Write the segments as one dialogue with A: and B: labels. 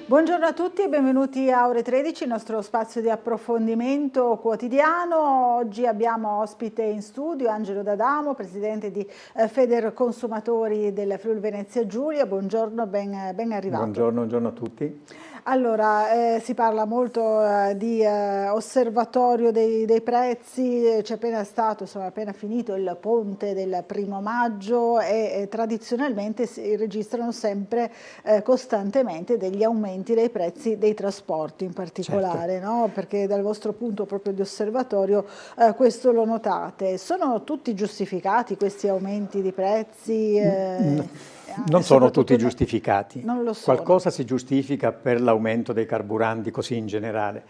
A: Buongiorno a tutti e benvenuti a Ore 13, il nostro spazio di approfondimento quotidiano. Oggi abbiamo ospite in studio Angelo D'Adamo, presidente di Federconsumatori del Friuli Venezia Giulia. Buongiorno, ben arrivato.
B: Buongiorno a tutti.
A: Allora, si parla molto di osservatorio dei prezzi, c'è appena stato, appena finito il ponte del 1° maggio e tradizionalmente si registrano sempre costantemente degli aumenti dei prezzi dei trasporti in particolare, certo. No? Perché dal vostro punto proprio di osservatorio questo lo notate. Sono tutti giustificati questi aumenti di prezzi?
B: Non sono tutti giustificati.
A: Non lo sono.
B: Qualcosa si giustifica per l'aumento dei carburanti così in generale,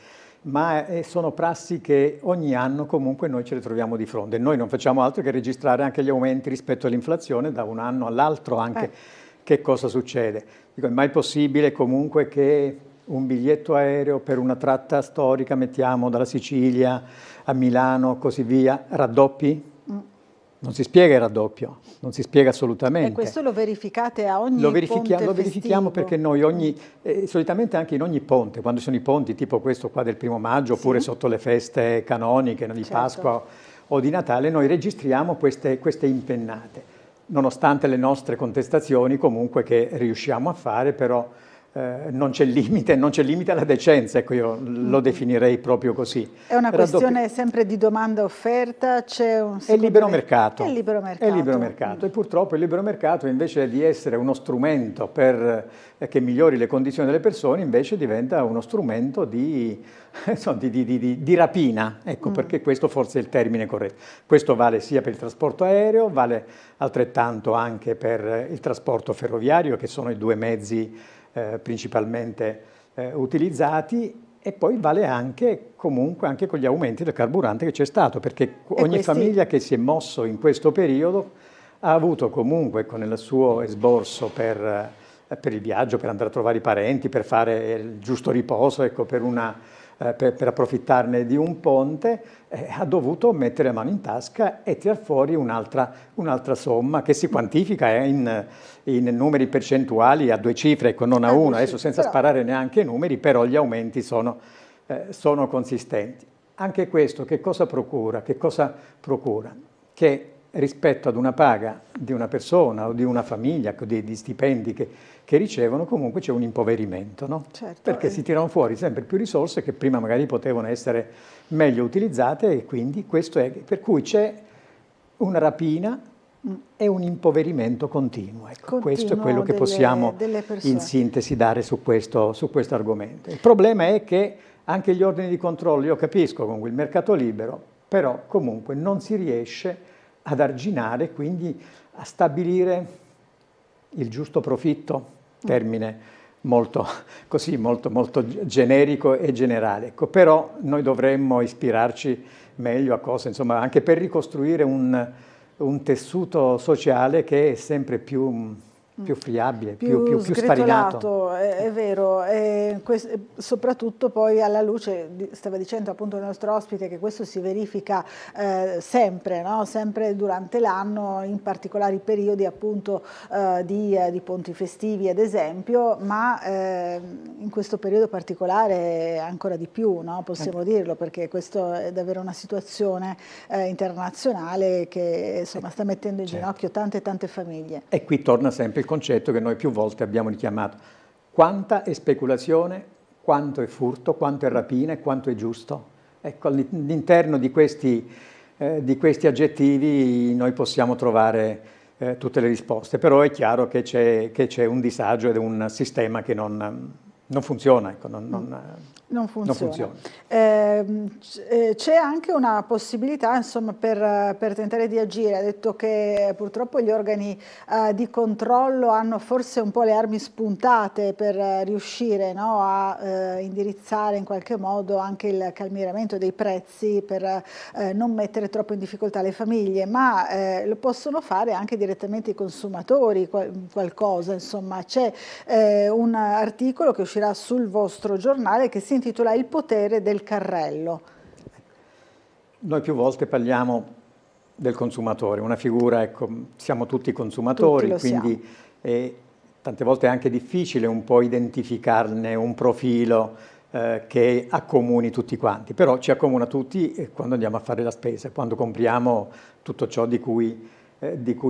B: ma sono prassi che ogni anno comunque noi ce le troviamo di fronte. Noi non facciamo altro che registrare anche gli aumenti rispetto all'inflazione da un anno all'altro anche. Che cosa succede? Dico, è mai possibile comunque che un biglietto aereo per una tratta storica, mettiamo dalla Sicilia a Milano, così via, raddoppi? Non si spiega il raddoppio, non si spiega assolutamente.
A: E questo lo verificate a ogni
B: Lo
A: verifichiamo
B: festivo. Perché noi solitamente anche in ogni ponte, quando sono i ponti tipo questo qua del 1° maggio, oppure sotto le feste canoniche di Pasqua o di Natale, noi registriamo queste impennate. Nonostante le nostre contestazioni comunque che riusciamo a fare, però non c'è limite alla decenza, ecco, io lo definirei proprio così.
A: È una questione sempre di domanda e offerta?
B: È libero mercato.
A: È libero mercato.
B: E purtroppo il libero mercato, invece di essere uno strumento per che migliori le condizioni delle persone, invece diventa uno strumento di rapina, ecco, perché questo forse è il termine corretto. Questo vale sia per il trasporto aereo, vale altrettanto anche per il trasporto ferroviario, che sono i due mezzi principalmente utilizzati, e poi vale anche comunque anche con gli aumenti del carburante che c'è stato, perché ogni famiglia che si è mosso in questo periodo ha avuto comunque con il suo esborso per il viaggio, per andare a trovare i parenti, per fare il giusto riposo, ecco, per approfittarne di un ponte, ha dovuto mettere la mano in tasca e tirar fuori un'altra somma che si quantifica in numeri percentuali a 2 cifre, ecco, non a una, adesso senza sparare neanche numeri, però gli aumenti sono consistenti. Anche questo che cosa procura? Che rispetto ad una paga di una persona o di una famiglia, di stipendi che ricevono, comunque c'è un impoverimento, no?
A: Certo.
B: Perché si tirano fuori sempre più risorse che prima magari potevano essere meglio utilizzate, e quindi questo è, per cui c'è una rapina e un impoverimento continuo. Ecco, questo è quello che possiamo in sintesi dare su questo argomento. Il problema è che anche gli ordini di controllo, io capisco comunque il mercato libero, però comunque non si riesce ad arginare, quindi a stabilire il giusto profitto, termine molto generico e generale. Ecco, però noi dovremmo ispirarci meglio a cose, insomma, anche per ricostruire un tessuto sociale che è sempre più friabile, più sfarinato.
A: È vero, soprattutto poi alla luce, stava dicendo appunto il nostro ospite, che questo si verifica sempre, no? Sempre durante l'anno, in particolari periodi appunto di ponti festivi ad esempio, ma in questo periodo particolare ancora di più, no? Possiamo dirlo, perché questo è davvero una situazione internazionale che insomma sta mettendo in ginocchio tante famiglie.
B: E qui torna sempre il concetto che noi più volte abbiamo richiamato: quanta è speculazione, quanto è furto, quanto è rapina e quanto è giusto. Ecco, all'interno di questi aggettivi noi possiamo trovare tutte le risposte, però è chiaro che c'è un disagio ed è un sistema che non funziona, ecco, non funziona.
A: C'è anche una possibilità, insomma, per tentare di agire. Ha detto che purtroppo gli organi di controllo hanno forse un po' le armi spuntate per riuscire, no, a indirizzare in qualche modo anche il calmieramento dei prezzi, per non mettere troppo in difficoltà le famiglie, ma lo possono fare anche direttamente i consumatori, qualcosa, insomma. C'è un articolo che uscirà sul vostro giornale che si intitola Il potere del carrello.
B: Noi più volte parliamo del consumatore, una figura, ecco, siamo tutti consumatori, quindi tante volte è anche difficile un po' identificarne un profilo che accomuni tutti quanti, però ci accomuna tutti quando andiamo a fare la spesa, quando compriamo tutto ciò di cui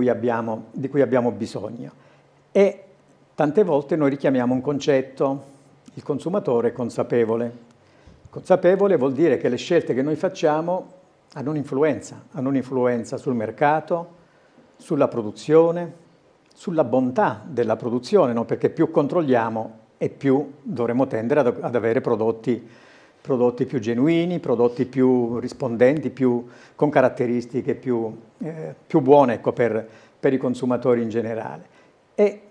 B: abbiamo bisogno. E tante volte noi richiamiamo un concetto: il consumatore consapevole. Consapevole vuol dire che le scelte che noi facciamo hanno un'influenza sul mercato, sulla produzione, sulla bontà della produzione, no? Perché più controlliamo e più dovremo tendere ad avere prodotti più genuini, prodotti più rispondenti, con caratteristiche più buone, ecco, per i consumatori in generale. E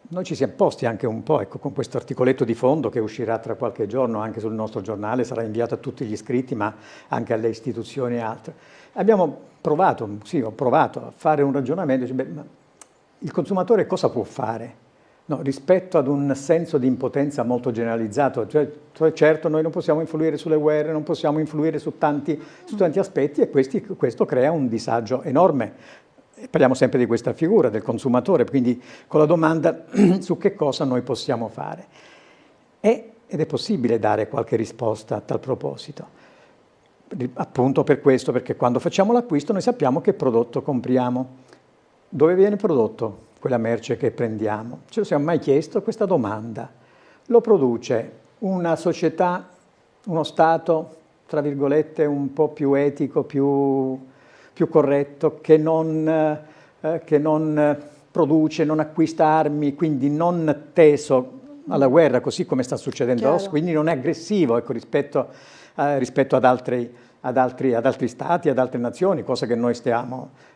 B: noi ci siamo posti anche un po', ecco, con questo articoletto di fondo che uscirà tra qualche giorno anche sul nostro giornale, sarà inviato a tutti gli iscritti, ma anche alle istituzioni e altre. Abbiamo provato, ho provato a fare un ragionamento, ma il consumatore cosa può fare? No, rispetto ad un senso di impotenza molto generalizzato, cioè certo noi non possiamo influire sulle guerre, non possiamo influire su tanti aspetti, e questo crea un disagio enorme. Parliamo sempre di questa figura del consumatore, quindi con la domanda su che cosa noi possiamo fare. Ed è possibile dare qualche risposta a tal proposito. Appunto per questo, perché quando facciamo l'acquisto noi sappiamo che prodotto compriamo. Dove viene prodotto quella merce che prendiamo? Ce lo siamo mai chiesto questa domanda? Lo produce una società, uno Stato, tra virgolette, un po' più etico, più corretto, che non produce, non acquista armi, quindi non teso alla guerra, così come sta succedendo oggi, quindi non è aggressivo, ecco, rispetto ad altri stati, ad altre nazioni, cosa che noi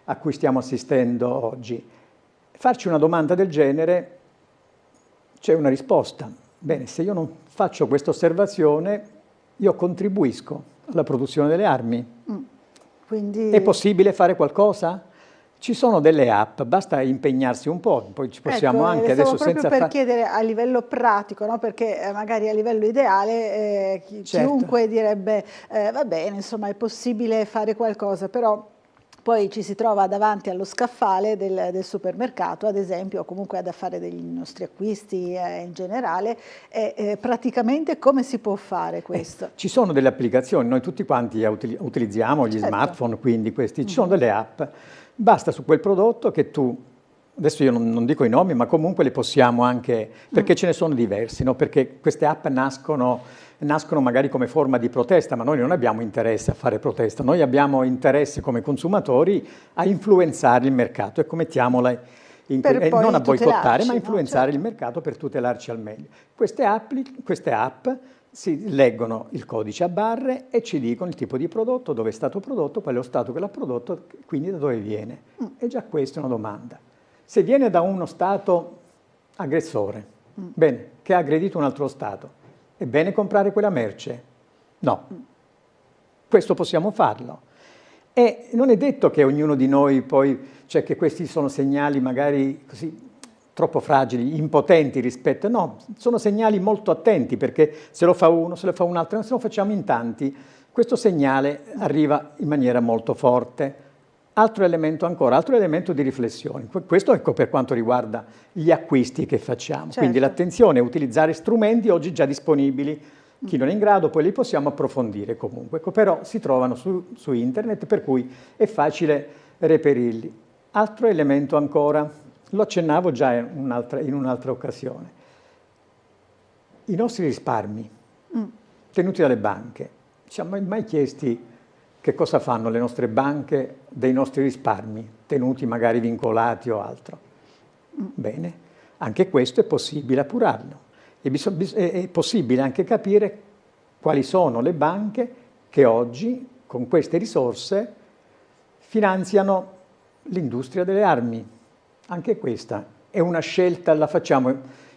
B: a cui stiamo assistendo oggi. Farci una domanda del genere, c'è una risposta. Bene, se io non faccio questa osservazione, io contribuisco alla produzione delle armi.
A: Quindi... È
B: possibile fare qualcosa? Ci sono delle app, basta impegnarsi un po', poi ci possiamo anche adesso
A: proprio per chiedere a livello pratico, no? Perché magari a livello ideale chiunque direbbe va bene, insomma è possibile fare qualcosa, però poi ci si trova davanti allo scaffale del supermercato, ad esempio, o comunque a fare dei nostri acquisti in generale, praticamente come si può fare questo?
B: Ci sono delle applicazioni, noi tutti quanti utilizziamo gli smartphone, quindi ci sono delle app. Basta su quel prodotto che tu, adesso io non dico i nomi, ma comunque le possiamo anche, perché ce ne sono diversi, no? Perché queste app nascono magari come forma di protesta, ma noi non abbiamo interesse a fare protesta, noi abbiamo interesse come consumatori a influenzare il mercato, ecco, mettiamola non a boicottare, ma a influenzare il mercato per tutelarci al meglio. Queste app si leggono il codice a barre e ci dicono il tipo di prodotto, dove è stato prodotto, qual è lo stato che l'ha prodotto, quindi da dove viene. E già questa è una domanda. Se viene da uno Stato aggressore, bene, che ha aggredito un altro Stato, è bene comprare quella merce? No. Questo possiamo farlo. E non è detto che ognuno di noi poi, cioè che questi sono segnali magari così troppo fragili, impotenti rispetto, no, sono segnali molto attenti, perché se lo fa uno, se lo fa un altro, se lo facciamo in tanti, questo segnale arriva in maniera molto forte. Altro elemento di riflessione, questo ecco per quanto riguarda gli acquisti che facciamo, certo. Quindi l'attenzione a utilizzare strumenti oggi già disponibili, chi non è in grado poi li possiamo approfondire comunque, ecco, però si trovano su internet, per cui è facile reperirli. Altro elemento ancora, lo accennavo già in un'altra occasione, i nostri risparmi tenuti dalle banche, ci siamo mai chiesti che cosa fanno le nostre banche dei nostri risparmi, tenuti magari vincolati o altro? Bene, anche questo è possibile appurarlo. È possibile anche capire quali sono le banche che oggi, con queste risorse, finanziano l'industria delle armi. Anche questa è una scelta, la facciamo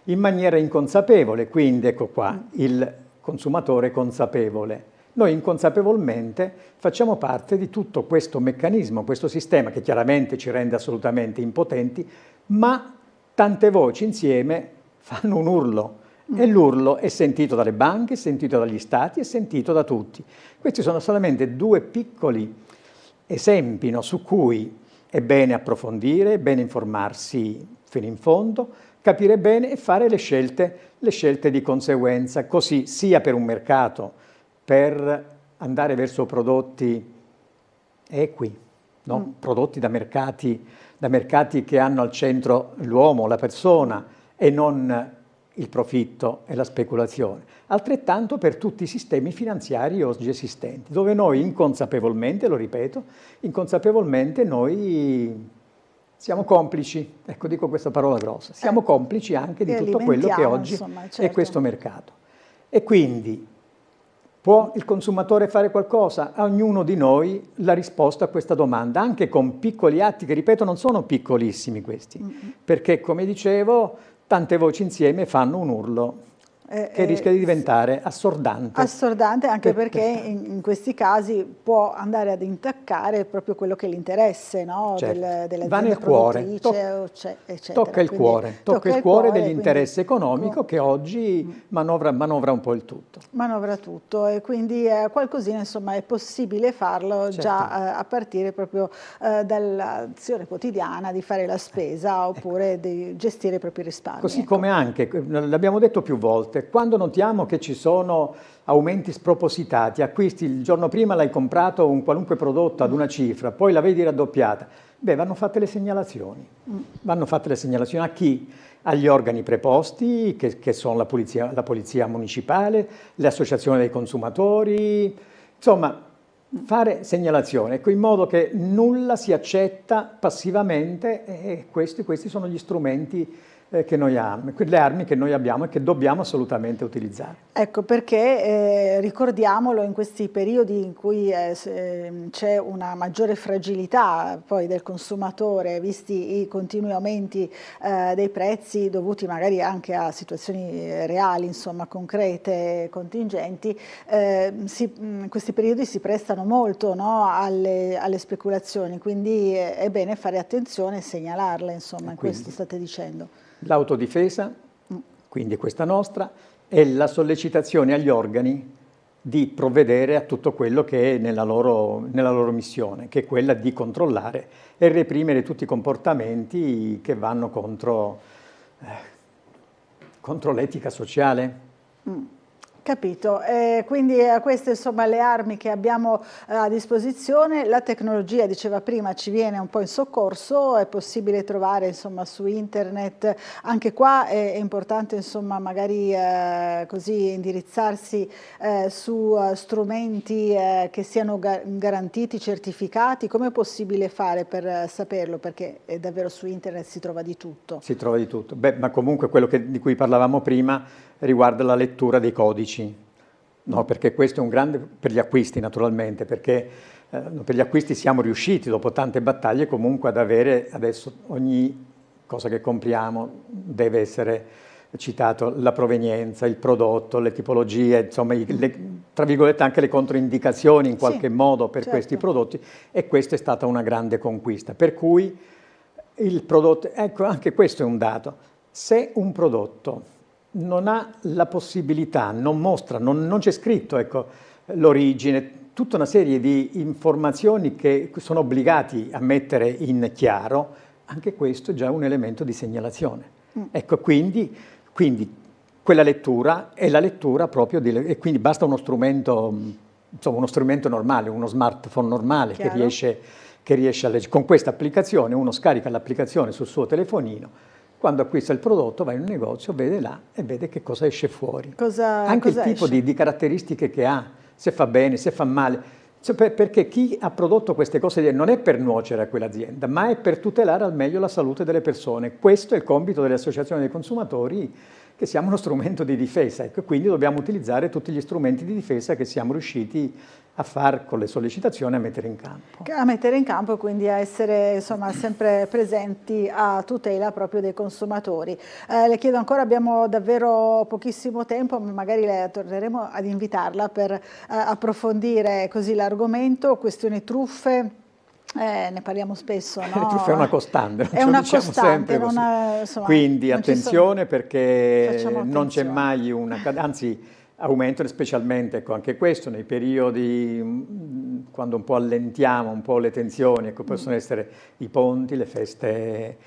B: in maniera inconsapevole, quindi ecco qua il consumatore consapevole. Noi inconsapevolmente facciamo parte di tutto questo meccanismo, questo sistema che chiaramente ci rende assolutamente impotenti, ma tante voci insieme fanno un urlo e l'urlo è sentito dalle banche, è sentito dagli stati, è sentito da tutti. Questi sono solamente due piccoli esempi, no, su cui è bene approfondire, è bene informarsi fino in fondo, capire bene e fare le scelte di conseguenza, così sia per un mercato, per andare verso prodotti equi, no? Prodotti da mercati che hanno al centro l'uomo, la persona e non il profitto e la speculazione. Altrettanto per tutti i sistemi finanziari oggi esistenti, dove noi inconsapevolmente, lo ripeto, inconsapevolmente noi siamo complici, ecco dico questa parola grossa, siamo complici anche di tutto quello che oggi
A: insomma, certo.
B: è questo mercato. E quindi può il consumatore fare qualcosa? A ognuno di noi la risposta a questa domanda, anche con piccoli atti, che ripeto non sono piccolissimi questi, perché come dicevo tante voci insieme fanno un urlo che rischia di diventare assordante.
A: Assordante anche perché in questi casi può andare ad intaccare proprio quello che è l'interesse, no?
B: Certo.
A: dell'azienda
B: Va nel cuore,
A: eccetera.
B: tocca il
A: Quindi
B: cuore, tocca il cuore dell'interesse
A: quindi,
B: economico che oggi manovra un po' il tutto.
A: Manovra tutto e quindi qualcosina insomma è possibile farlo
B: Certo.
A: già a partire proprio dall'azione quotidiana di fare la spesa oppure di gestire i propri risparmi.
B: Così
A: ecco.
B: come anche, l'abbiamo detto più volte, quando notiamo che ci sono aumenti spropositati, acquisti il giorno prima l'hai comprato un qualunque prodotto ad una cifra, poi la vedi raddoppiata, beh, vanno fatte le segnalazioni. Vanno fatte le segnalazioni a chi? Agli organi preposti, che sono la polizia municipale, le associazioni dei consumatori, insomma, fare segnalazione, ecco, in modo che nulla si accetta passivamente e questi sono gli strumenti che noi abbiamo, le armi che noi abbiamo e che dobbiamo assolutamente utilizzare.
A: Ecco perché ricordiamolo in questi periodi in cui c'è una maggiore fragilità poi del consumatore, visti i continui aumenti dei prezzi dovuti magari anche a situazioni reali, insomma concrete, contingenti, in questi periodi si prestano molto, no, alle speculazioni, quindi è bene fare attenzione e segnalarle, insomma, in questo state dicendo.
B: L'autodifesa, quindi questa nostra, è la sollecitazione agli organi di provvedere a tutto quello che è nella loro missione, che è quella di controllare e reprimere tutti i comportamenti che vanno contro l'etica sociale.
A: Capito, quindi queste insomma le armi che abbiamo a disposizione, la tecnologia diceva prima ci viene un po' in soccorso, è possibile trovare insomma su internet, anche qua è importante insomma magari così indirizzarsi su strumenti che siano garantiti, certificati, come è possibile fare per saperlo? Perché davvero su internet si trova di tutto.
B: Si trova di tutto, beh, ma comunque quello di cui parlavamo prima riguarda la lettura dei codici, no, perché questo è un grande, per gli acquisti naturalmente, perché per gli acquisti siamo riusciti dopo tante battaglie comunque ad avere, adesso ogni cosa che compriamo deve essere citato la provenienza, il prodotto, le tipologie, insomma tra virgolette anche le controindicazioni in qualche modo per questi prodotti, e questa è stata una grande conquista, per cui il prodotto, ecco anche questo è un dato, se un prodotto non ha la possibilità, non mostra, non c'è scritto, ecco, l'origine, tutta una serie di informazioni che sono obbligati a mettere in chiaro, anche questo è già un elemento di segnalazione. Ecco, quindi quella lettura è la lettura proprio e quindi basta uno strumento, insomma, uno strumento normale, uno smartphone normale che riesce a leggere. Con questa applicazione uno scarica l'applicazione sul suo telefonino. Quando acquista il prodotto va in un negozio, vede là e vede che cosa esce fuori. Anche il tipo di caratteristiche che ha, se fa bene, se fa male. Cioè, perché chi ha prodotto queste cose non è per nuocere a quell'azienda, ma è per tutelare al meglio la salute delle persone. Questo è il compito delle associazioni dei consumatori, che siamo uno strumento di difesa. Ecco, quindi dobbiamo utilizzare tutti gli strumenti di difesa che siamo riusciti a far con le sollecitazioni a mettere in campo.
A: A mettere in campo e quindi a essere insomma sempre presenti a tutela proprio dei consumatori. Le chiedo ancora, abbiamo davvero pochissimo tempo, ma magari torneremo ad invitarla per approfondire così l'argomento, questioni truffe. Ne parliamo spesso, no?
B: Le truffe è una costante,
A: è una
B: diciamo
A: costante,
B: sempre così.
A: Insomma,
B: quindi attenzione perché non c'è
A: attenzione.
B: mai una... Anzi, aumentano specialmente, ecco, anche questo nei periodi quando un po' allentiamo un po' le tensioni, ecco, possono essere i ponti, le feste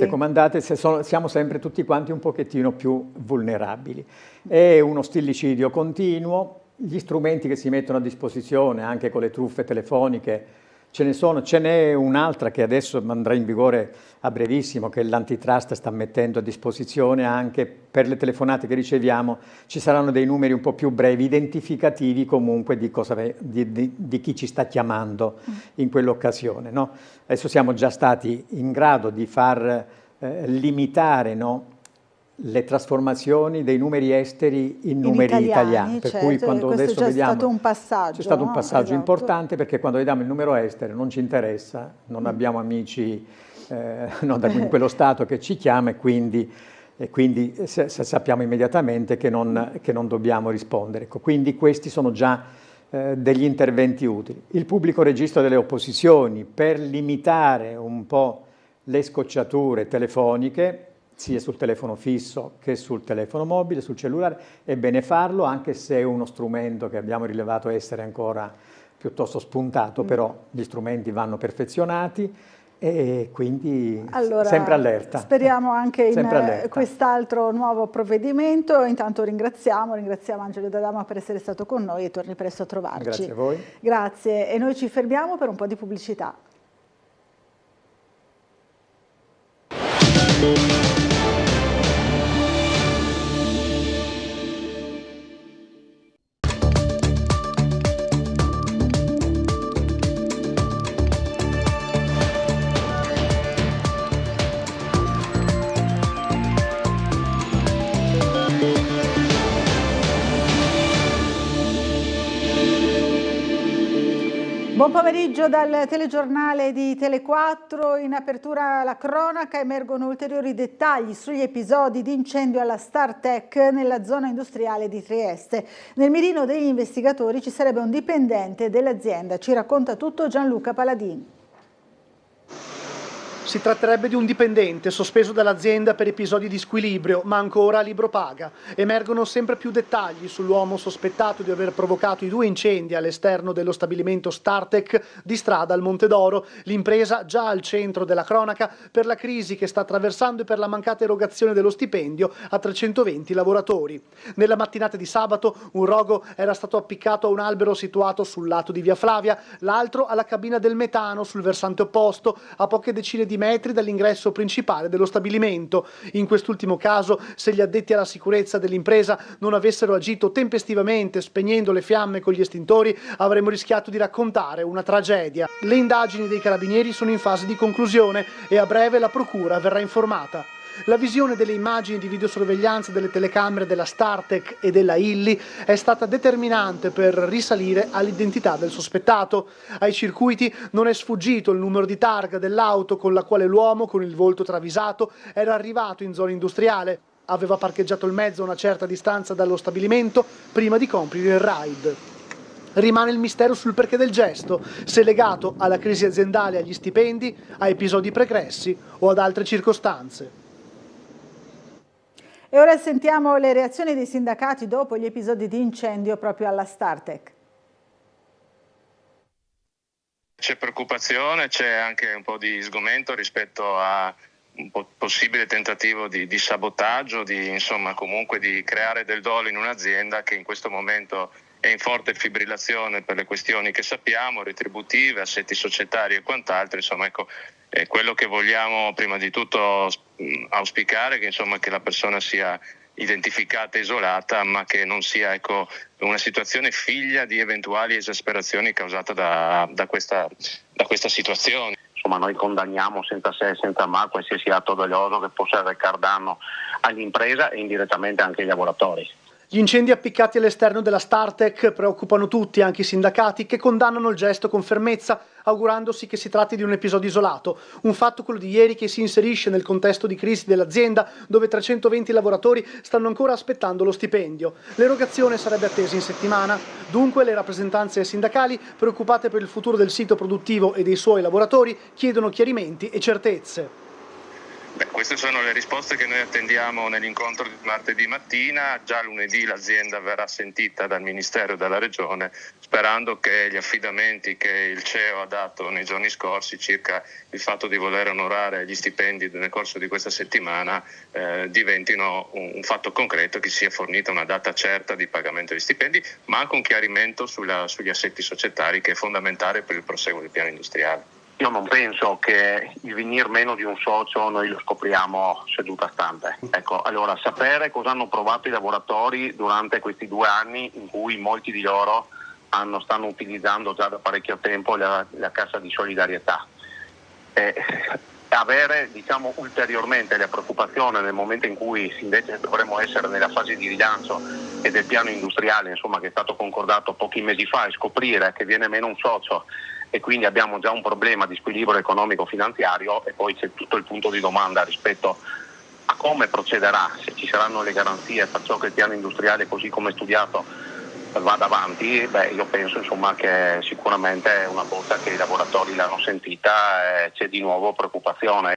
B: comandate, siamo sempre tutti quanti un pochettino più vulnerabili. È uno stillicidio continuo, gli strumenti che si mettono a disposizione anche con le truffe telefoniche ce n'è un'altra che adesso andrà in vigore a brevissimo, che l'antitrust sta mettendo a disposizione anche per le telefonate che riceviamo. Ci saranno dei numeri un po' più brevi, identificativi comunque di chi ci sta chiamando in quell'occasione, no? Adesso siamo già stati in grado di far limitare, no, le trasformazioni dei numeri esteri in numeri italiani, per cui quando adesso vediamo
A: stato un passaggio,
B: c'è stato un passaggio
A: esatto,
B: importante, perché quando vediamo il numero estero non ci interessa, non abbiamo amici in quello Stato che ci chiama, e quindi sappiamo immediatamente che non dobbiamo rispondere. Ecco, quindi questi sono già degli interventi utili. Il pubblico registro delle opposizioni per limitare un po' le scocciature telefoniche, sia sul telefono fisso che sul telefono mobile, sul cellulare. È bene farlo, anche se è uno strumento che abbiamo rilevato essere ancora piuttosto spuntato, però gli strumenti vanno perfezionati e quindi sempre allerta.
A: Speriamo anche in quest'altro nuovo provvedimento. Intanto ringraziamo Angelo D'Adamo per essere stato con noi e torni presto a trovarci.
B: Grazie a voi.
A: Grazie, e noi ci fermiamo per un po' di pubblicità. Buon pomeriggio dal telegiornale di Tele4. In apertura la cronaca, emergono ulteriori dettagli sugli episodi di incendio alla Startec nella zona industriale di Trieste. Nel mirino degli investigatori ci sarebbe un dipendente dell'azienda. Ci racconta tutto Gianluca Paladini.
C: Si tratterebbe di un dipendente sospeso dall'azienda per episodi di squilibrio, ma ancora a libro paga. Emergono sempre più dettagli sull'uomo sospettato di aver provocato i 2 incendi all'esterno dello stabilimento Startec di Strada al Monte d'Oro, l'impresa già al centro della cronaca per la crisi che sta attraversando e per la mancata erogazione dello stipendio a 320 lavoratori. Nella mattinata di sabato un rogo era stato appiccato a un albero situato sul lato di Via Flavia, l'altro alla cabina del metano sul versante opposto, a poche decine di metri dall'ingresso principale dello stabilimento. In quest'ultimo caso, se gli addetti alla sicurezza dell'impresa non avessero agito tempestivamente spegnendo le fiamme con gli estintori, avremmo rischiato di raccontare una tragedia. Le indagini dei carabinieri sono in fase di conclusione e a breve la procura verrà informata. La visione delle immagini di videosorveglianza delle telecamere della Startec e della Illy è stata determinante per risalire all'identità del sospettato. Ai circuiti non è sfuggito il numero di targa dell'auto con la quale l'uomo, con il volto travisato, era arrivato in zona industriale. Aveva parcheggiato il mezzo a una certa distanza dallo stabilimento prima di compiere il raid. Rimane il mistero sul perché del gesto, se legato alla crisi aziendale e agli stipendi, a episodi pregressi o ad altre circostanze.
A: E ora sentiamo le reazioni dei sindacati dopo gli episodi di incendio proprio alla Startec.
D: C'è preoccupazione, c'è anche un po' di sgomento rispetto a un possibile tentativo di sabotaggio, comunque di creare del dolo in un'azienda che in questo momento è in forte fibrillazione per le questioni che sappiamo, retributive, assetti societari e quant'altro. Quello che vogliamo prima di tutto auspicare è che la persona sia identificata e isolata, ma che non sia una situazione figlia di eventuali esasperazioni causate da questa situazione.
E: Insomma, noi condanniamo senza se e senza ma qualsiasi atto doloso che possa arrecare danno all'impresa e indirettamente anche ai lavoratori.
C: Gli incendi appiccati all'esterno della Startec preoccupano tutti, anche i sindacati, che condannano il gesto con fermezza, augurandosi che si tratti di un episodio isolato. Un fatto, quello di ieri, che si inserisce nel contesto di crisi dell'azienda, dove 320 lavoratori stanno ancora aspettando lo stipendio. L'erogazione sarebbe attesa in settimana. Dunque le rappresentanze sindacali, preoccupate per il futuro del sito produttivo e dei suoi lavoratori, chiedono chiarimenti e certezze.
D: Queste sono le risposte che noi attendiamo nell'incontro di martedì mattina. Già lunedì l'azienda verrà sentita dal Ministero e dalla Regione, sperando che gli affidamenti che il CEO ha dato nei giorni scorsi circa il fatto di voler onorare gli stipendi nel corso di questa settimana diventino un fatto concreto, che sia fornita una data certa di pagamento degli stipendi, ma anche un chiarimento sugli assetti societari, che è fondamentale per il proseguo del piano industriale.
E: Io non penso che il venir meno di un socio noi lo scopriamo seduta stante. Ecco, allora sapere cosa hanno provato i lavoratori durante questi 2 anni in cui molti di loro stanno utilizzando già da parecchio tempo la cassa di solidarietà. Avere ulteriormente la preoccupazione nel momento in cui invece dovremmo essere nella fase di rilancio e del piano industriale, che è stato concordato pochi mesi fa, e scoprire che viene meno un socio e quindi abbiamo già un problema di squilibrio economico-finanziario, e poi c'è tutto il punto di domanda rispetto a come procederà, se ci saranno le garanzie per ciò che il piano industriale così come studiato vada avanti. Io penso che sicuramente è una volta che i lavoratori l'hanno sentita c'è di nuovo preoccupazione.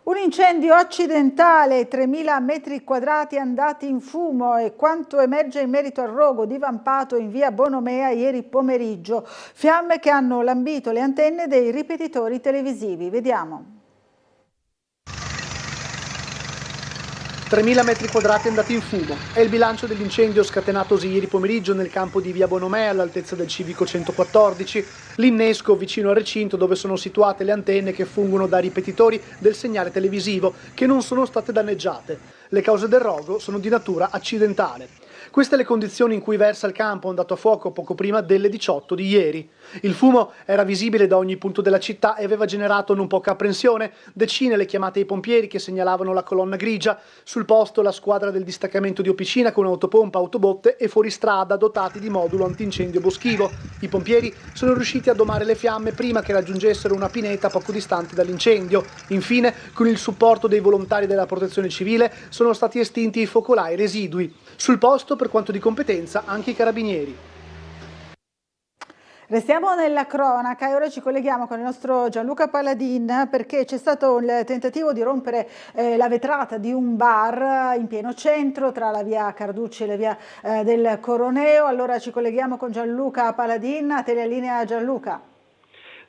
A: Un incendio accidentale, 3.000 metri quadrati andati in fumo, e quanto emerge in merito al rogo divampato in via Bonomea ieri pomeriggio. Fiamme che hanno lambito le antenne dei ripetitori televisivi. Vediamo.
C: 3.000 metri quadrati andati in fumo. È il bilancio dell'incendio scatenatosi ieri pomeriggio nel campo di via Bonomea, all'altezza del civico 114, l'innesco vicino al recinto dove sono situate le antenne che fungono da ripetitori del segnale televisivo, che non sono state danneggiate. Le cause del rogo sono di natura accidentale. Queste le condizioni in cui versa il campo andato a fuoco poco prima delle 18 di ieri. Il fumo era visibile da ogni punto della città e aveva generato non poca apprensione. Decine le chiamate ai pompieri che segnalavano la colonna grigia. Sul posto la squadra del distaccamento di Opicina con autopompa, autobotte e fuoristrada dotati di modulo antincendio boschivo. I pompieri sono riusciti a domare le fiamme prima che raggiungessero una pineta poco distante dall'incendio. Infine, con il supporto dei volontari della Protezione Civile, sono stati estinti i focolai residui. Sul posto, per quanto di competenza, anche i carabinieri.
A: Restiamo nella cronaca e ora ci colleghiamo con il nostro Gianluca Paladin, perché c'è stato il tentativo di rompere la vetrata di un bar in pieno centro tra la via Carducci e la via del Coroneo. Allora ci colleghiamo con Gianluca Paladin. A te la linea, Gianluca.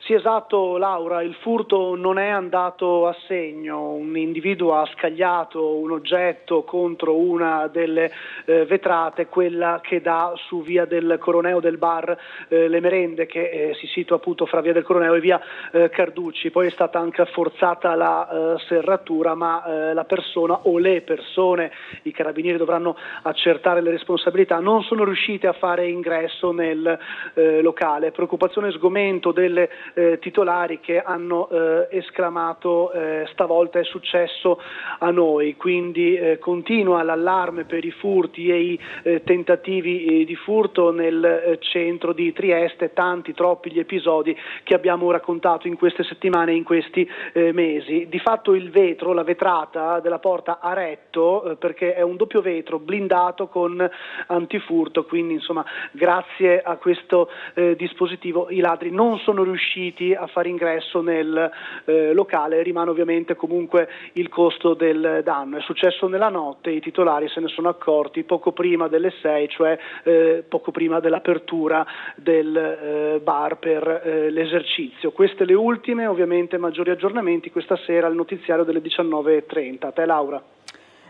F: Sì, esatto Laura, il furto non è andato a segno. Un individuo ha scagliato un oggetto contro una delle vetrate, quella che dà su via del Coroneo del bar Le Merende, che si situa appunto fra via del Coroneo e via Carducci. Poi è stata anche forzata la serratura, ma la persona o le persone, i carabinieri dovranno accertare le responsabilità, non sono riuscite a fare ingresso nel locale. Preoccupazione e sgomento delle titolari, che hanno esclamato stavolta è successo a noi, quindi continua l'allarme per i furti e i tentativi di furto nel centro di Trieste, tanti, troppi gli episodi che abbiamo raccontato in queste settimane e in questi mesi. Di fatto il vetro, la vetrata della porta ha retto, perché è un doppio vetro blindato con antifurto, quindi insomma grazie a questo dispositivo i ladri non sono riusciti a fare ingresso nel locale. Rimane ovviamente comunque il costo del danno. È successo nella notte, i titolari se ne sono accorti poco prima delle 6, cioè poco prima dell'apertura del bar per l'esercizio. Queste le ultime, ovviamente maggiori aggiornamenti questa sera al notiziario delle 19:30. A te Laura.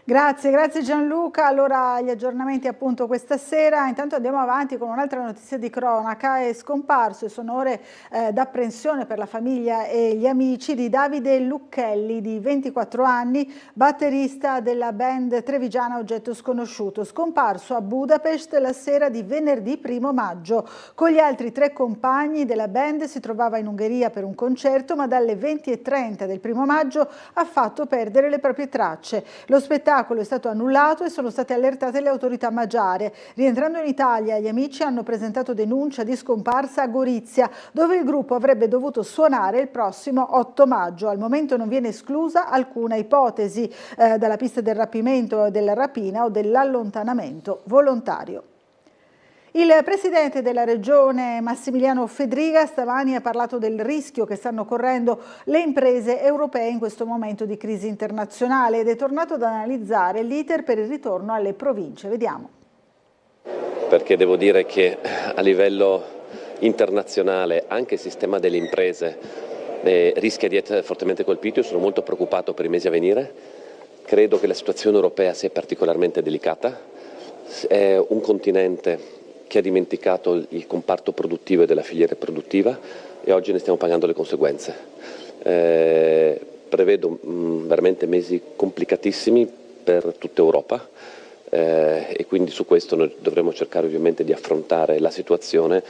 A: Grazie Gianluca. Allora gli aggiornamenti appunto questa sera. Intanto andiamo avanti con un'altra notizia di cronaca. È scomparso e sono ore d'apprensione per la famiglia e gli amici di Davide Lucchelli, di 24 anni, batterista della band trevigiana Oggetto Sconosciuto, scomparso a Budapest la sera di venerdì 1 maggio. Con gli altri 3 compagni della band si trovava in Ungheria per un concerto, ma dalle 20:30 del 1 maggio ha fatto perdere le proprie tracce. Lo spettacolo è stato annullato e sono state allertate le autorità magiare. Rientrando in Italia, gli amici hanno presentato denuncia di scomparsa a Gorizia, dove il gruppo avrebbe dovuto suonare il prossimo 8 maggio. Al momento non viene esclusa alcuna ipotesi dalla pista del rapimento, della rapina o dell'allontanamento volontario. Il presidente della regione Massimiliano Fedriga stamani ha parlato del rischio che stanno correndo le imprese europee in questo momento di crisi internazionale ed è tornato ad analizzare l'iter per il ritorno alle province. Vediamo.
G: Perché devo dire che a livello internazionale anche il sistema delle imprese rischia di essere fortemente colpito. Io sono molto preoccupato per i mesi a venire. Credo che la situazione europea sia particolarmente delicata. È un continente che ha dimenticato il comparto produttivo e della filiera produttiva e oggi ne stiamo pagando le conseguenze. Prevedo veramente mesi complicatissimi per tutta Europa e quindi su questo noi dovremo cercare ovviamente di affrontare la situazione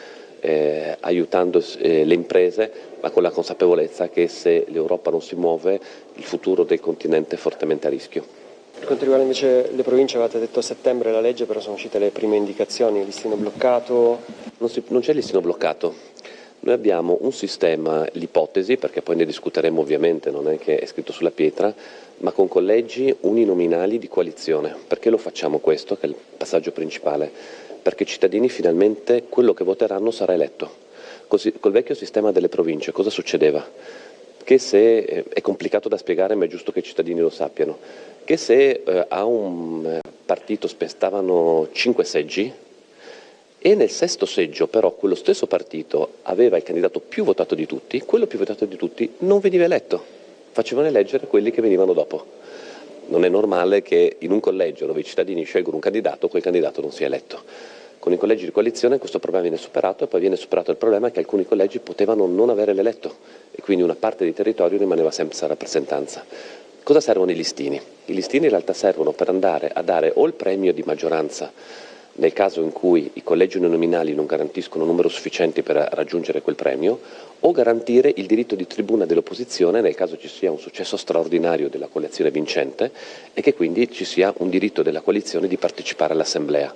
G: aiutando le imprese, ma con la consapevolezza che se l'Europa non si muove il futuro del continente è fortemente a rischio.
H: Per quanto riguarda invece le province, avete detto a settembre la legge, però sono uscite le prime indicazioni, listino bloccato.
G: Non c'è listino bloccato. Noi abbiamo un sistema, l'ipotesi, perché poi ne discuteremo ovviamente, non è che è scritto sulla pietra, ma con collegi uninominali di coalizione. Perché lo facciamo questo, che è il passaggio principale? Perché i cittadini finalmente quello che voteranno sarà eletto. Così, col vecchio sistema delle province cosa succedeva? Che se è complicato da spiegare, ma è giusto che i cittadini lo sappiano, che se a un partito spestavano 5 seggi e nel sesto seggio però quello stesso partito aveva il candidato più votato di tutti, quello più votato di tutti non veniva eletto, facevano eleggere quelli che venivano dopo. Non è normale che in un collegio dove i cittadini scelgono un candidato, quel candidato non sia eletto. Con i collegi di coalizione questo problema viene superato e poi viene superato il problema che alcuni collegi potevano non avere l'eletto e quindi una parte di territorio rimaneva senza rappresentanza. Cosa servono i listini? I listini in realtà servono per andare a dare o il premio di maggioranza nel caso in cui i collegi uninominali non garantiscono un numero sufficiente per raggiungere quel premio, o garantire il diritto di tribuna dell'opposizione nel caso ci sia un successo straordinario della coalizione vincente e che quindi ci sia un diritto della coalizione di partecipare all'assemblea.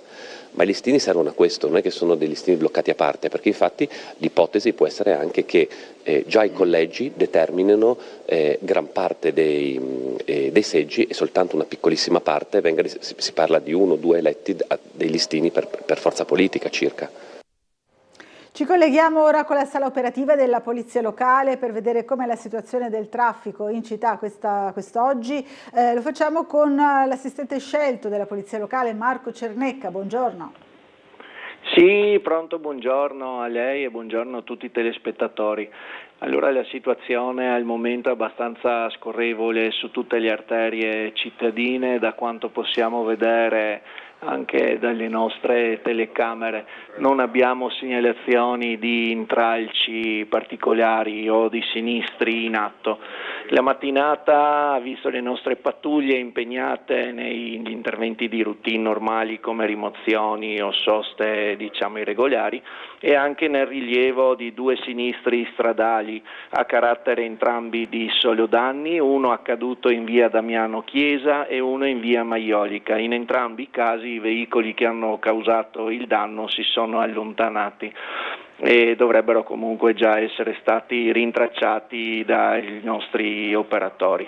G: Ma i listini servono a questo, non è che sono dei listini bloccati a parte, perché infatti l'ipotesi può essere anche che già i collegi determinino gran parte dei seggi e soltanto una piccolissima parte si parla di 1 o 2 eletti dei listini per forza politica circa.
A: Ci colleghiamo ora con la sala operativa della Polizia Locale per vedere com'è la situazione del traffico in città quest'oggi. Lo facciamo con l'assistente scelto della Polizia Locale, Marco Cernecca. Buongiorno.
I: Sì, pronto, buongiorno a lei e buongiorno a tutti i telespettatori. Allora la situazione al momento è abbastanza scorrevole su tutte le arterie cittadine, da quanto possiamo vedere anche dalle nostre telecamere. Non abbiamo segnalazioni di intralci particolari o di sinistri in atto. La mattinata ha visto le nostre pattuglie impegnate negli interventi di routine normali come rimozioni o soste irregolari e anche nel rilievo di 2 sinistri stradali a carattere entrambi di solo danni, uno accaduto in via Damiano Chiesa e uno in via Maiolica. In entrambi i casi i veicoli che hanno causato il danno si sono allontanati e dovrebbero comunque già essere stati rintracciati dai nostri operatori.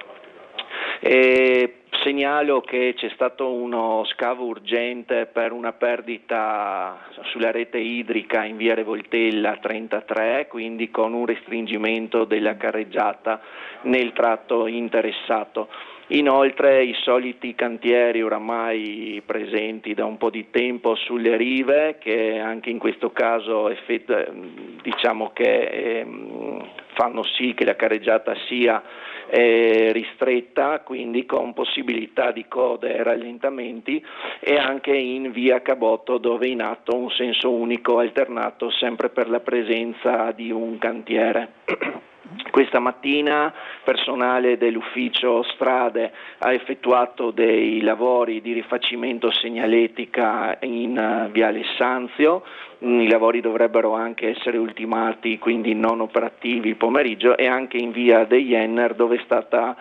I: Segnalo che c'è stato uno scavo urgente per una perdita sulla rete idrica in via Revoltella 33, quindi con un restringimento della carreggiata nel tratto interessato. Inoltre i soliti cantieri oramai presenti da un po' di tempo sulle rive, che anche in questo caso fanno sì che la carreggiata sia ristretta, quindi con possibilità di code e rallentamenti, e anche in via Cabotto dove è in atto un senso unico alternato sempre per la presenza di un cantiere. Questa mattina personale dell'ufficio strade ha effettuato dei lavori di rifacimento segnaletica in Viale Sanzio. I lavori dovrebbero anche essere ultimati, quindi non operativi il pomeriggio, e anche in via De Jenner dove è stata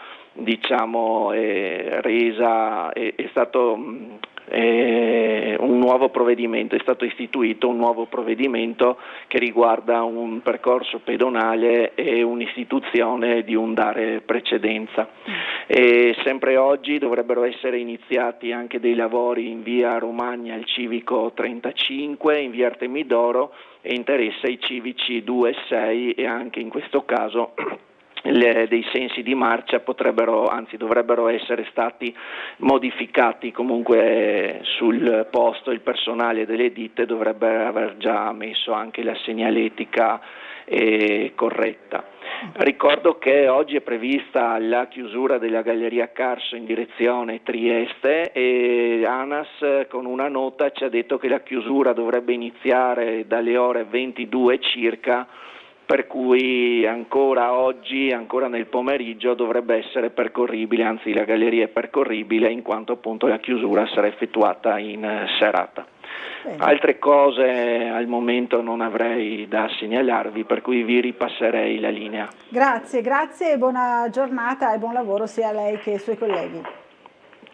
I: un nuovo provvedimento, è stato istituito un nuovo provvedimento che riguarda un percorso pedonale e un'istituzione di un dare precedenza. E sempre oggi dovrebbero essere iniziati anche dei lavori in via Romagna al civico 35, in via Artemidoro, e interessa i civici 2 e 6, e anche in questo caso dei sensi di marcia dovrebbero essere stati modificati. Comunque sul posto il personale delle ditte dovrebbe aver già messo anche la segnaletica corretta. Ricordo che oggi è prevista la chiusura della Galleria Carso in direzione Trieste, e ANAS con una nota ci ha detto che la chiusura dovrebbe iniziare dalle ore 22 circa, per cui ancora oggi, ancora nel pomeriggio dovrebbe essere percorribile, anzi la galleria è percorribile, in quanto appunto la chiusura sarà effettuata in serata. Bene. Altre cose al momento non avrei da segnalarvi, per cui vi ripasserei la linea.
A: Grazie e buona giornata e buon lavoro sia a lei che ai suoi colleghi.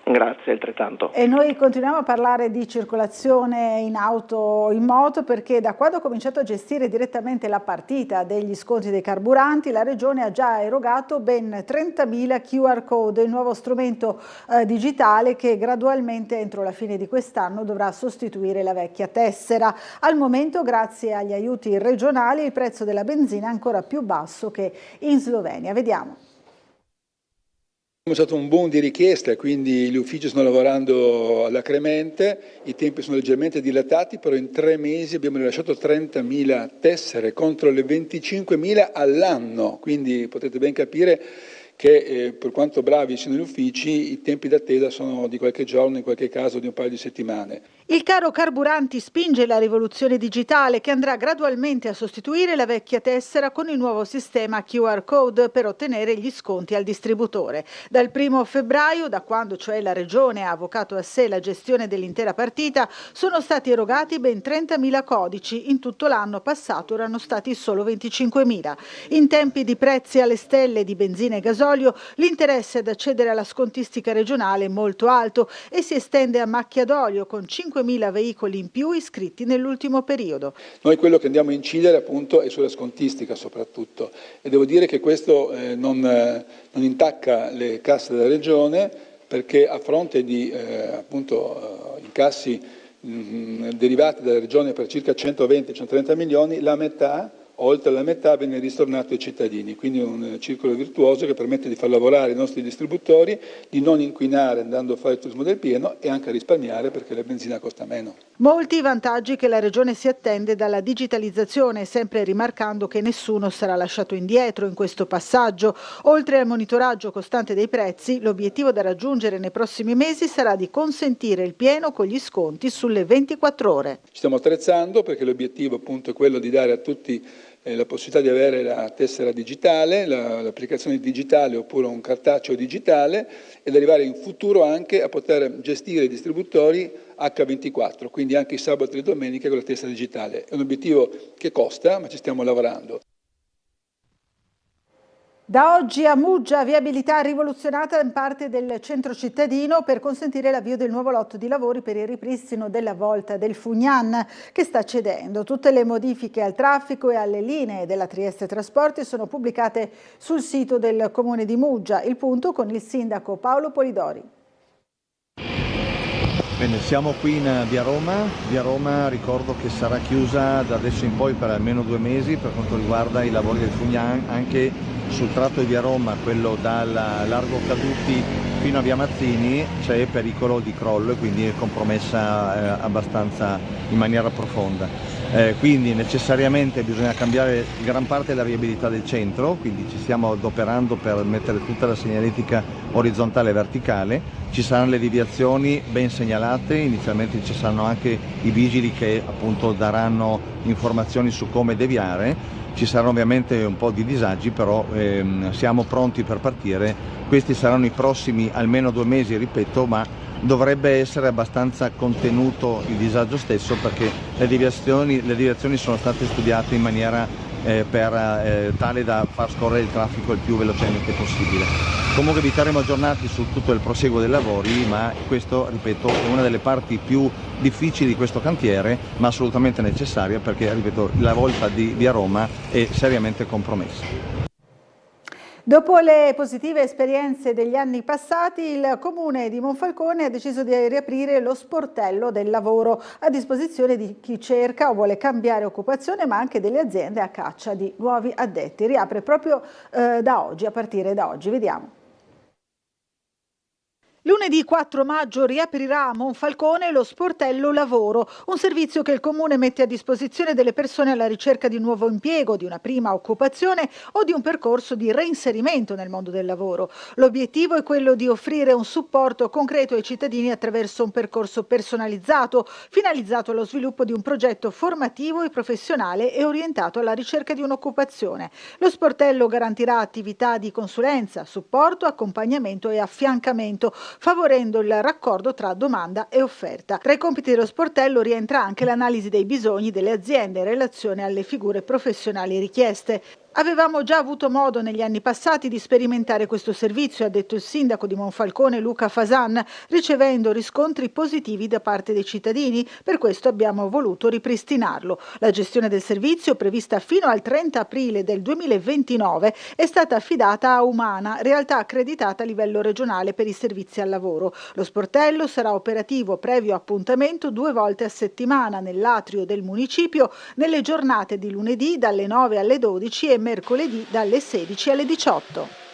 I: Grazie, altrettanto.
A: E noi continuiamo a parlare di circolazione in auto, in moto, perché da quando ha cominciato a gestire direttamente la partita degli sconti dei carburanti, la Regione ha già erogato ben 30.000 QR code, il nuovo strumento digitale che gradualmente entro la fine di quest'anno dovrà sostituire la vecchia tessera. Al momento, grazie agli aiuti regionali, il prezzo della benzina è ancora più basso che in Slovenia. Vediamo.
J: È stato un boom di richieste, quindi gli uffici stanno lavorando alacremente, i tempi sono leggermente dilatati, però in 3 mesi abbiamo rilasciato 30.000 tessere contro le 25.000 all'anno, quindi potete ben capire che per quanto bravi siano gli uffici, i tempi d'attesa sono di qualche giorno, in qualche caso di un paio di settimane.
A: Il caro carburanti spinge la rivoluzione digitale che andrà gradualmente a sostituire la vecchia tessera con il nuovo sistema QR code per ottenere gli sconti al distributore. Dal 1 febbraio, da quando cioè la Regione ha avvocato a sé la gestione dell'intera partita, sono stati erogati ben 30.000 codici. In tutto l'anno passato erano stati solo 25.000. In tempi di prezzi alle stelle di benzina e gasolio, l'interesse ad accedere alla scontistica regionale è molto alto e si estende a macchia d'olio con 5.000 veicoli in più iscritti nell'ultimo periodo.
J: Noi quello che andiamo a incidere appunto è sulla scontistica soprattutto, e devo dire che questo non intacca le casse della Regione, perché a fronte di incassi derivati dalla Regione per circa 120-130 milioni, la metà, oltre la metà, viene ristornato ai cittadini, quindi un circolo virtuoso che permette di far lavorare i nostri distributori, di non inquinare andando a fare il turismo del pieno e anche a risparmiare perché la benzina costa meno.
A: Molti i vantaggi che la Regione si attende dalla digitalizzazione, sempre rimarcando che nessuno sarà lasciato indietro in questo passaggio. Oltre al monitoraggio costante dei prezzi, l'obiettivo da raggiungere nei prossimi mesi sarà di consentire il pieno con gli sconti sulle 24 ore.
J: Ci stiamo attrezzando perché l'obiettivo appunto è quello di dare a tutti la possibilità di avere la tessera digitale, l'applicazione digitale oppure un cartaceo digitale, ed arrivare in futuro anche a poter gestire i distributori H24, quindi anche i sabati e le domeniche con la tessera digitale. È un obiettivo che costa, ma ci stiamo lavorando.
A: Da oggi a Muggia, viabilità rivoluzionata in parte del centro cittadino per consentire l'avvio del nuovo lotto di lavori per il ripristino della volta del Fugnan che sta cedendo. Tutte le modifiche al traffico e alle linee della Trieste Trasporti sono pubblicate sul sito del Comune di Muggia. Il punto con il sindaco Paolo Polidori.
K: Bene, siamo qui in via Roma. Via Roma ricordo che sarà chiusa da adesso in poi per almeno 2 mesi per quanto riguarda i lavori del Fugnan, anche sul tratto di via Roma, quello dal largo Caduti fino a via Mazzini, c'è pericolo di crollo e quindi è compromessa abbastanza in maniera profonda. Quindi necessariamente bisogna cambiare gran parte della viabilità del centro, quindi ci stiamo adoperando per mettere tutta la segnaletica orizzontale e verticale. Ci saranno le deviazioni ben segnalate, inizialmente ci saranno anche i vigili che appunto daranno informazioni su come deviare. Ci saranno ovviamente un po' di disagi, però siamo pronti per partire. Questi saranno i prossimi almeno 2 mesi, ripeto, ma dovrebbe essere abbastanza contenuto il disagio stesso, perché le deviazioni sono state studiate in maniera tale da far scorrere il traffico il più velocemente possibile. Comunque vi terremo aggiornati su tutto il proseguo dei lavori, ma questo, ripeto, è una delle parti più difficili di questo cantiere, ma assolutamente necessaria, perché, ripeto, la volta di via Roma è seriamente compromessa.
A: Dopo le positive esperienze degli anni passati, il Comune di Monfalcone ha deciso di riaprire lo sportello del lavoro a disposizione di chi cerca o vuole cambiare occupazione, ma anche delle aziende a caccia di nuovi addetti. Riapre proprio da oggi, a partire da oggi. Vediamo. Lunedì 4 maggio riaprirà a Monfalcone lo sportello lavoro, un servizio che il Comune mette a disposizione delle persone alla ricerca di un nuovo impiego, di una prima occupazione o di un percorso di reinserimento nel mondo del lavoro. L'obiettivo è quello di offrire un supporto concreto ai cittadini attraverso un percorso personalizzato, finalizzato allo sviluppo di un progetto formativo e professionale e orientato alla ricerca di un'occupazione. Lo sportello garantirà attività di consulenza, supporto, accompagnamento e affiancamento, favorendo il raccordo tra domanda e offerta. Tra i compiti dello sportello rientra anche l'analisi dei bisogni delle aziende in relazione alle figure professionali richieste. Avevamo già avuto modo negli anni passati di sperimentare questo servizio, ha detto il sindaco di Monfalcone Luca Fasan, ricevendo riscontri positivi da parte dei cittadini. Per questo abbiamo voluto ripristinarlo. La gestione del servizio, prevista fino al 30 aprile del 2029, è stata affidata a Umana, realtà accreditata a livello regionale per i servizi al lavoro. Lo sportello sarà operativo previo appuntamento 2 volte a settimana nell'atrio del municipio, nelle giornate di lunedì dalle 9 alle 12 e mercoledì dalle 16 alle 18.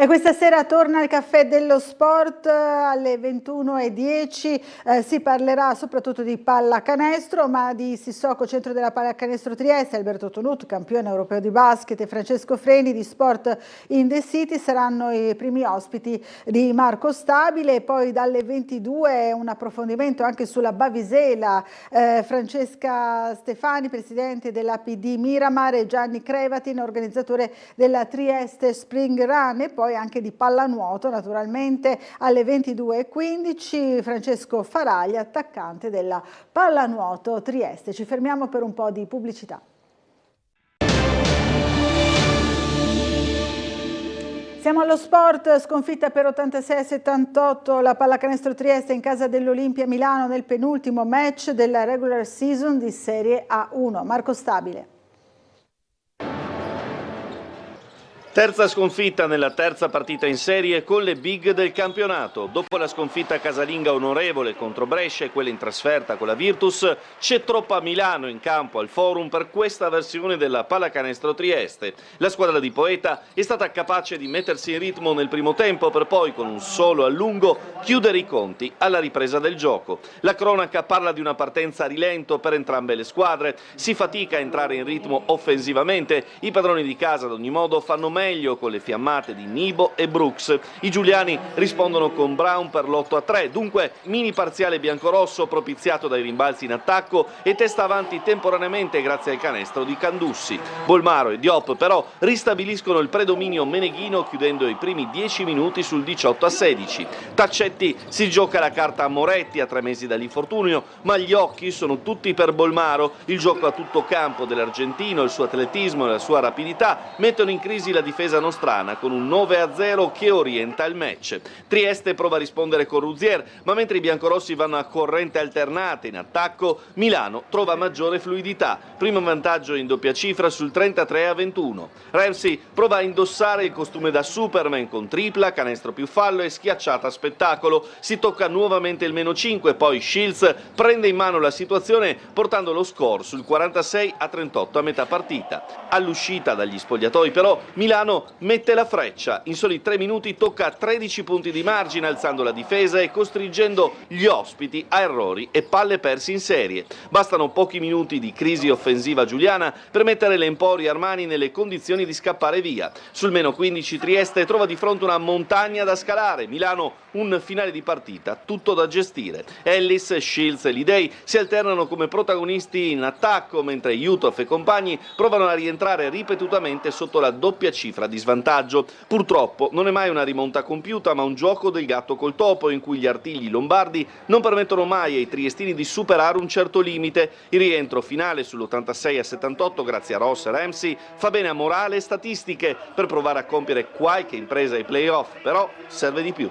A: E questa sera torna il caffè dello sport alle 21:10, si parlerà soprattutto di pallacanestro, ma di Sissoko, centro della pallacanestro Trieste. Alberto Tonut, campione europeo di basket, e Francesco Freni di Sport in the City saranno i primi ospiti di Marco Stabile. E poi dalle 22 un approfondimento anche sulla Bavisela, Francesca Stefani, presidente della PD Miramar, e Gianni Crevatin, organizzatore della Trieste Spring Run. E poi anche di pallanuoto, naturalmente, alle 22:15, Francesco Faraglia, attaccante della Pallanuoto Trieste. Ci fermiamo per un po' di pubblicità. Siamo allo sport, sconfitta per 86-78 la Pallacanestro Trieste in casa dell'Olimpia Milano nel penultimo match della regular season di Serie A1. Marco Stabile.
L: Terza sconfitta nella terza partita in serie con le big del campionato. Dopo la sconfitta casalinga onorevole contro Brescia e quella in trasferta con la Virtus, c'è troppa Milano in campo al Forum per questa versione della Pallacanestro Trieste. La squadra di Poeta è stata capace di mettersi in ritmo nel primo tempo per poi, con un solo a lungo, chiudere i conti alla ripresa del gioco. La cronaca parla di una partenza a rilento per entrambe le squadre. Si fatica a entrare in ritmo offensivamente. I padroni di casa ad ogni modo fanno meglio con le fiammate di Nibo e Brooks. I giuliani rispondono con Brown per l'8-3, dunque mini parziale biancorosso propiziato dai rimbalzi in attacco e testa avanti temporaneamente grazie al canestro di Candussi. Bolmaro e Diop però ristabiliscono il predominio meneghino chiudendo i primi 10 minuti sul 18-16. Taccetti si gioca la carta a Moretti a 3 mesi dall'infortunio, ma gli occhi sono tutti per Bolmaro. Il gioco a tutto campo dell'argentino, il suo atletismo e la sua rapidità mettono in crisi la difesa nostrana con un 9-0 che orienta il match. Trieste prova a rispondere con Ruzier, ma mentre i biancorossi vanno a corrente alternate in attacco, Milano trova maggiore fluidità. Primo vantaggio in doppia cifra sul 33-21. Ramsey prova a indossare il costume da Superman con tripla, canestro più fallo e schiacciata spettacolo. Si tocca nuovamente il -5, poi Shields prende in mano la situazione portando lo score sul 46-38 a metà partita. All'uscita dagli spogliatoi però Milano mette la freccia, in soli 3 minuti tocca 13 punti di margine alzando la difesa e costringendo gli ospiti a errori e palle persi in serie. Bastano pochi minuti di crisi offensiva giuliana per mettere l'Emporio Armani nelle condizioni di scappare via. Sul -15 Trieste trova di fronte una montagna da scalare, Milano un finale di partita tutto da gestire. Ellis, Shields e Lidei si alternano come protagonisti in attacco mentre Jutov e compagni provano a rientrare ripetutamente sotto la doppia cifra di svantaggio. Purtroppo non è mai una rimonta compiuta, ma un gioco del gatto col topo in cui gli artigli lombardi non permettono mai ai triestini di superare un certo limite. Il rientro finale sull'86-78 grazie a Ross e Ramsey fa bene a morale e statistiche per provare a compiere qualche impresa ai playoff, però serve di più.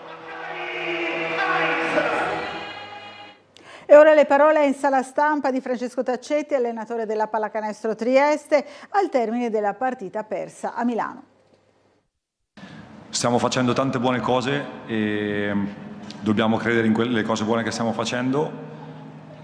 A: E ora le parole in sala stampa di Francesco Taccetti, allenatore della Pallacanestro Trieste, al termine della partita persa a Milano.
M: Stiamo facendo tante buone cose e dobbiamo credere in quelle cose buone che stiamo facendo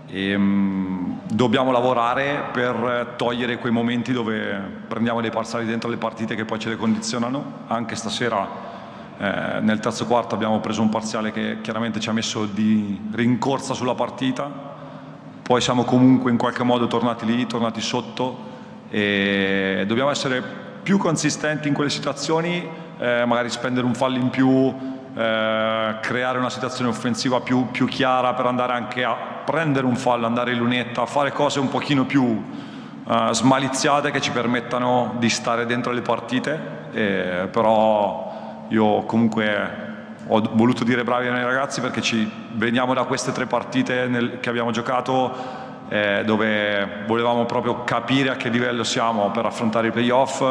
M: e dobbiamo lavorare per togliere quei momenti dove prendiamo dei parziali dentro le partite che poi ce le condizionano. Anche stasera nel terzo quarto abbiamo preso un parziale che chiaramente ci ha messo di rincorsa sulla partita, poi siamo comunque in qualche modo tornati lì, tornati sotto e dobbiamo essere più consistenti in quelle situazioni, magari spendere un fallo in più, creare una situazione offensiva più chiara per andare anche a prendere un fallo, andare in lunetta, fare cose un pochino più smaliziate che ci permettano di stare dentro le partite, però io comunque ho voluto dire bravi ai ragazzi perché veniamo da queste 3 partite che abbiamo giocato dove volevamo proprio capire a che livello siamo per affrontare i playoff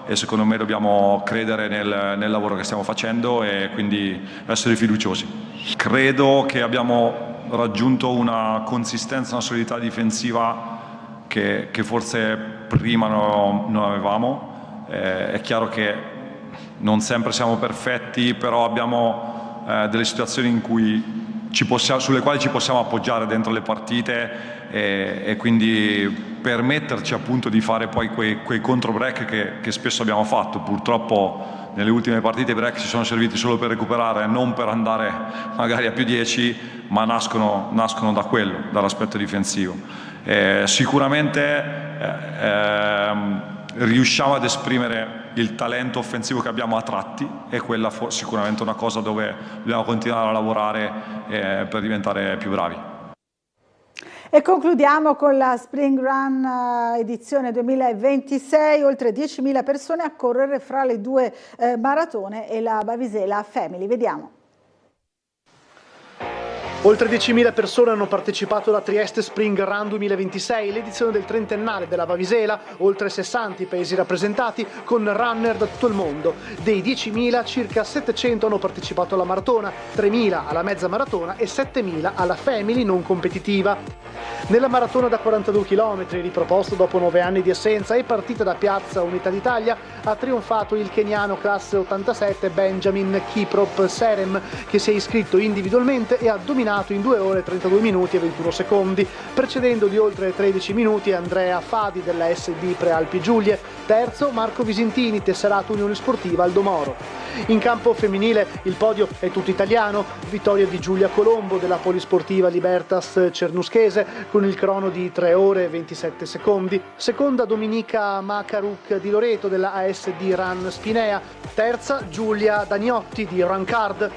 M: e secondo me dobbiamo credere nel lavoro che stiamo facendo e quindi essere fiduciosi. Credo che abbiamo raggiunto una consistenza, una solidità difensiva che forse prima non avevamo. È chiaro che non sempre siamo perfetti, però abbiamo delle situazioni in cui sulle quali ci possiamo appoggiare dentro le partite e quindi permetterci appunto di fare poi quei contro break che spesso abbiamo fatto. Purtroppo nelle ultime partite i break ci sono serviti solo per recuperare, non per andare magari a più 10, ma nascono da quello, dall'aspetto difensivo. Sicuramente riusciamo ad esprimere il talento offensivo che abbiamo a tratti e quella sicuramente è una cosa dove dobbiamo continuare a lavorare per diventare più bravi.
A: E concludiamo con la Spring Run edizione 2026, oltre 10.000 persone a correre fra le 2 maratone e la Bavisela Family. Vediamo.
C: Oltre 10.000 persone hanno partecipato alla Trieste Spring Run 2026, l'edizione del trentennale della Bavisela, oltre 60 i paesi rappresentati con runner da tutto il mondo. Dei 10.000 circa 700 hanno partecipato alla maratona, 3.000 alla mezza maratona e 7.000 alla Family non competitiva. Nella maratona da 42 km, riproposto dopo 9 anni di assenza e partita da Piazza Unità d'Italia, ha trionfato il keniano classe 87 Benjamin Kiprop Serem, che si è iscritto individualmente e ha dominato in 2 ore 32 minuti e 21 secondi, precedendo di oltre 13 minuti Andrea Fadi della SD Prealpi Giulie, terzo Marco Visintini, tesserato Unione Sportiva Aldo Moro. In campo femminile il podio è tutto italiano, vittoria di Giulia Colombo della Polisportiva Libertas Cernuschese con il crono di 3 ore e 27 secondi, seconda Dominica Macaruk di Loreto della ASD Run Spinea, terza Giulia Daniotti di Runcard.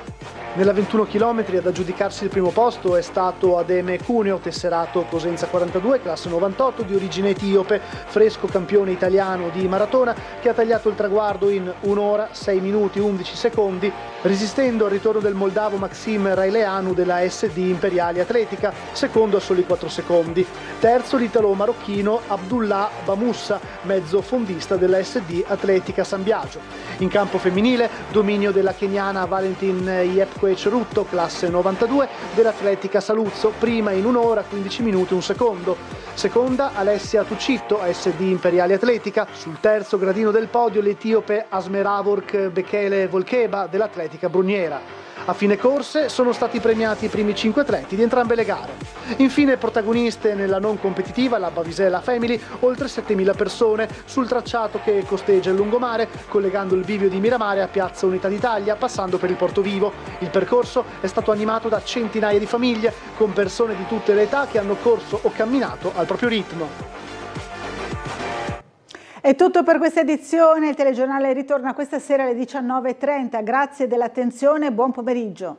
C: Nella 21 km ad aggiudicarsi il primo posto è stato Ademe Cuneo, tesserato Cosenza 42, classe 98, di origine etiope, fresco campione italiano di maratona, che ha tagliato il traguardo in 1 ora 6 minuti 11 secondi, resistendo al ritorno del moldavo Maxim Raileanu della SD Imperiali Atletica, secondo a soli 4 secondi. Terzo l'italo-marocchino Abdullah Bamoussa, mezzo fondista della SD Atletica San Biagio. In campo femminile, dominio della keniana Valentin Yepkwech Rutto, classe 92, dell'Atletica Saluzzo, prima in 1 ora 15 minuti 1 secondo. Seconda Alessia Tucitto, ASD Imperiali Atletica. Sul terzo gradino del podio l'etiope Asmeravork Bekele Volkeba dell'Atletica Bruniera. A fine corse sono stati premiati i primi 5 atleti di entrambe le gare. Infine protagoniste nella non competitiva la Bavisela Family, oltre 7.000 persone sul tracciato che costeggia il lungomare, collegando il bivio di Miramare a Piazza Unità d'Italia, passando per il Porto Vivo. Il percorso è stato animato da centinaia di famiglie, con persone di tutte le età che hanno corso o camminato al proprio ritmo.
A: È tutto per questa edizione, il telegiornale ritorna questa sera alle 19:30. Grazie dell'attenzione e buon pomeriggio.